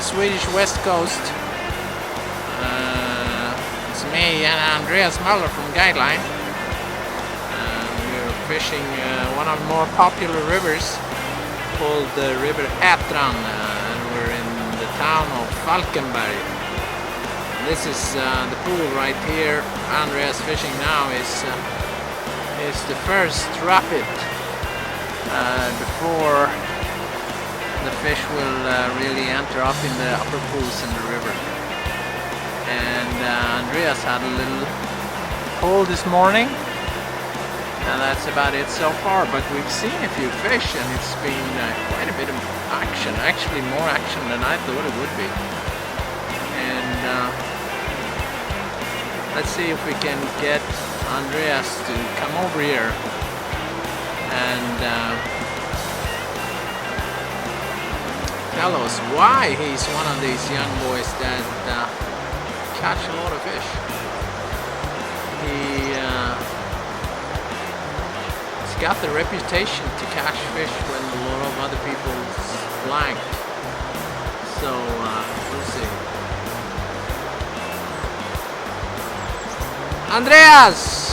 Swedish west coast. It's me and Andreas Möller from Guideline. We're fishing one of the more popular rivers called the River Ätran, and we're in the town of Falkenberg. This is the pool right here. Andreas fishing now is the first rapid before the fish will really enter up in the upper pools in the river. And Andreas had a little hole this morning, and that's about it so far. But we've seen a few fish, and it's been quite a bit of action, actually more action than I thought it would be. And let's see if we can get Andreas to come over here and tell us why he's one of these young boys that catch a lot of fish. He's got the reputation to catch fish when a lot of other people blank. So we'll see. Andreas!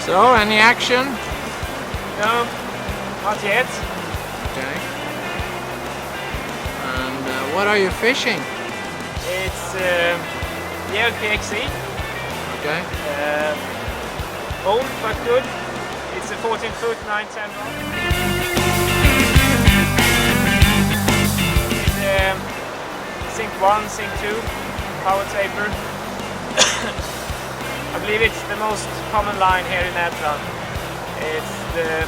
So, any action? No, not yet. Okay. And what are you fishing? It's PXE. Okay. Old but good. It's a 14-foot 910 rod. It's sink 1, sink 2, power taper. I believe it's the most common line here in Ätran. It's the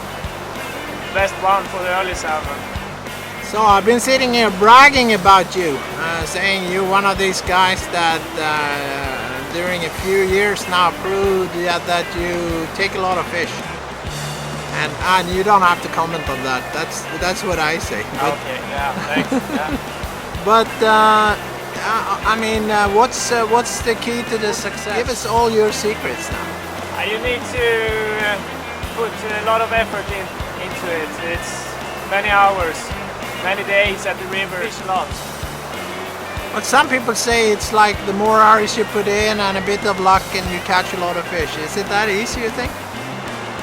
best one for the early salmon. So I've been sitting here bragging about you, saying you're one of these guys that during a few years now proved that you take a lot of fish. And you don't have to comment on that. That's what I say. But, okay, yeah, thanks. Yeah. But I mean, what's the key to the success? Give us all your secrets now. You need to put a lot of effort into it. It's many hours, many days at the river. Fish a lot. But some people say it's like the more hours you put in and a bit of luck and you catch a lot of fish. Is it that easy, you think?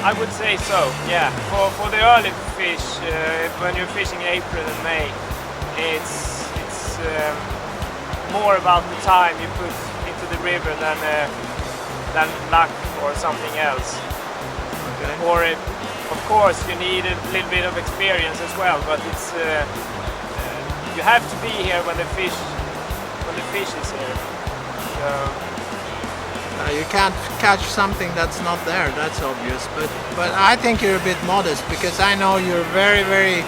I would say so, yeah. For the early fish, when you're fishing April and May, it's more about the time you put into the river than luck or something else. Okay. Or of course you need a little bit of experience as well, but it's you have to be here when the fish is here. So, you can't catch something that's not there, that's obvious. But I think you're a bit modest, because I know you're very, very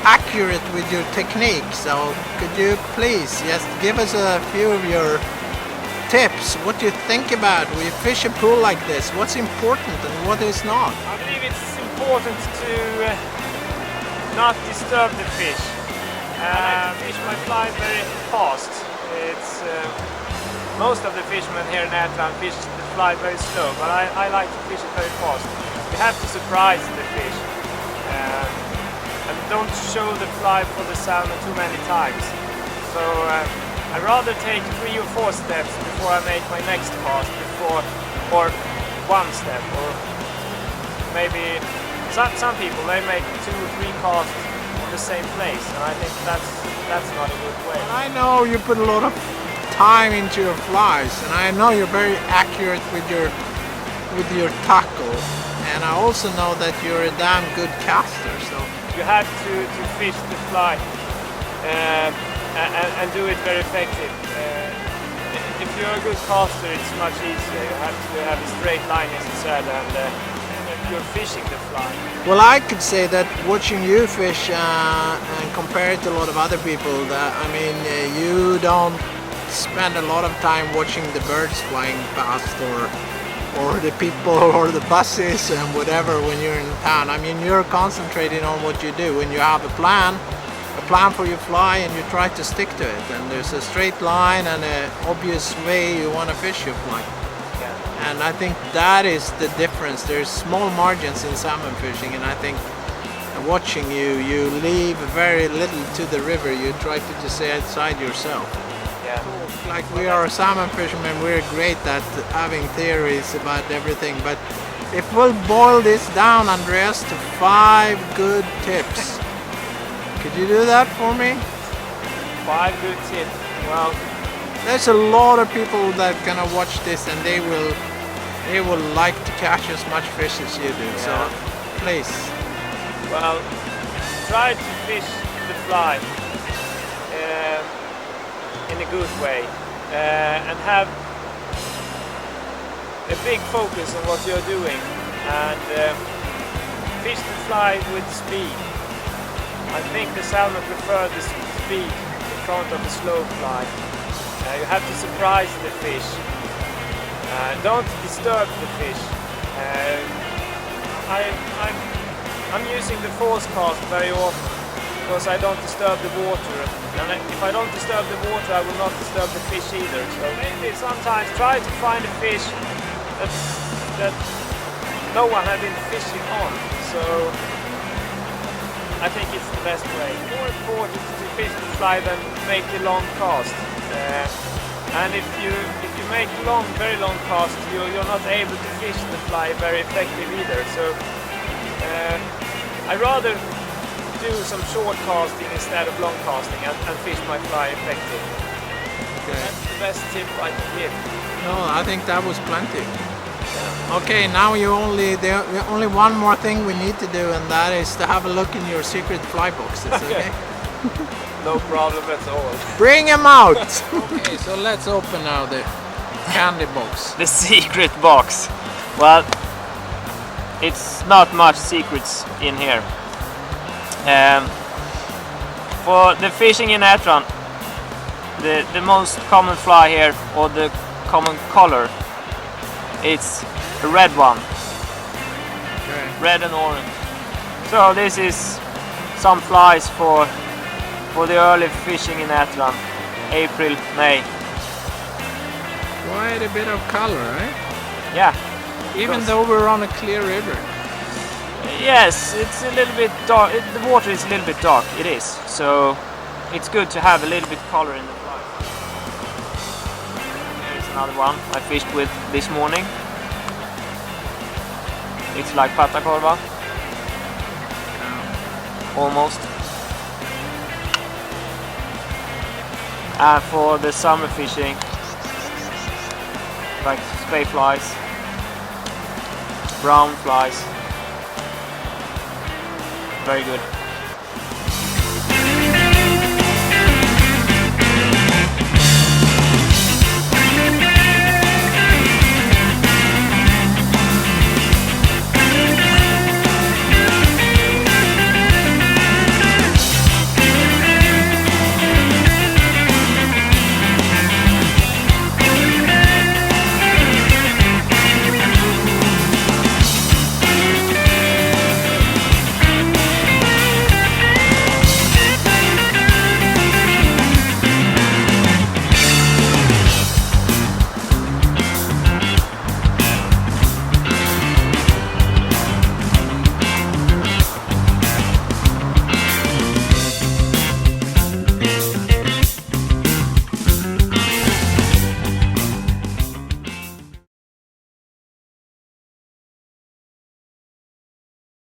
accurate with your technique. So could you please just give us a few of your tips? What do you think about when you fish a pool like this? What's important and what is not? I believe it's important to not disturb the fish. The fish might fly very fast. It's most of the fishermen here in Ätran fish fly very slow, but I like to fish it very fast. You have to surprise the fish. And don't show the fly for the salmon too many times. So I'd rather take 3 or 4 steps before I make my next cast, or 1 step, or maybe some people they make 2 or 3 casts on the same place, and I think that's not a good way. I know you put a lot of time into your flies, and I know you're very accurate with your tackle, and I also know that you're a damn good caster. So you have to fish the fly and do it very effective. If you're a good caster, it's much easier. You have to have a straight line, as you said, and you're fishing the fly. Well, I could say that watching you fish and compare it to a lot of other people, that I mean, you don't spend a lot of time watching the birds flying past or the people or the buses and whatever when you're in town. I mean, you're concentrating on what you do. When you have a plan for your fly, and you try to stick to it, and there's a straight line and an obvious way you want to fish your fly. Yeah. And I think that is the difference. There's small margins in salmon fishing, and I think watching you leave very little to the river. You try to decide yourself. Yeah. Like we are salmon fishermen, we're great at having theories about everything, but if we'll boil this down, Andreas, to 5 good tips, could you do that for me? 5 good tips. Well, there's a lot of people that gonna watch this, and they will like to catch as much fish as you do. Yeah. So please. Well, try to fish the fly in a good way, and have a big focus on what you're doing, and fish the fly with speed. I think the salmon prefer the speed in front of the slow fly. You have to surprise the fish. Don't disturb the fish. I'm using the force cast very often because I don't disturb the water, and if I don't disturb the water I will not disturb the fish either. So maybe sometimes try to find a fish that no one has been fishing on. So I think it's the best way. More important to fish the fly than make a long cast. And if you make very long casts, you're not able to fish the fly very effective either. So I rather do some short casting instead of long casting and fish my fly effective. Okay. That's the best tip I can give. No, I think that was plenty. Yeah. Okay, now the only one more thing we need to do, and that is to have a look in your secret fly boxes. Okay. No problem at all. Bring them out! Okay, so let's open now the candy box. The secret box. Well, it's not much secrets in here. For the fishing in Ätran, the most common fly here, or the common color, it's a red one. Okay. Red and orange. So this is some flies for the early fishing in Ätran, April, May. Quite a bit of color, right? Yeah. Even though we're on a clear river. Yes, it's a little bit dark. The water is a little bit dark. It is. So it's good to have a little bit color in the fly. Here's another one I fished with this morning. It's like patakorva. Almost. And for the summer fishing, like spey flies, brown flies, very good.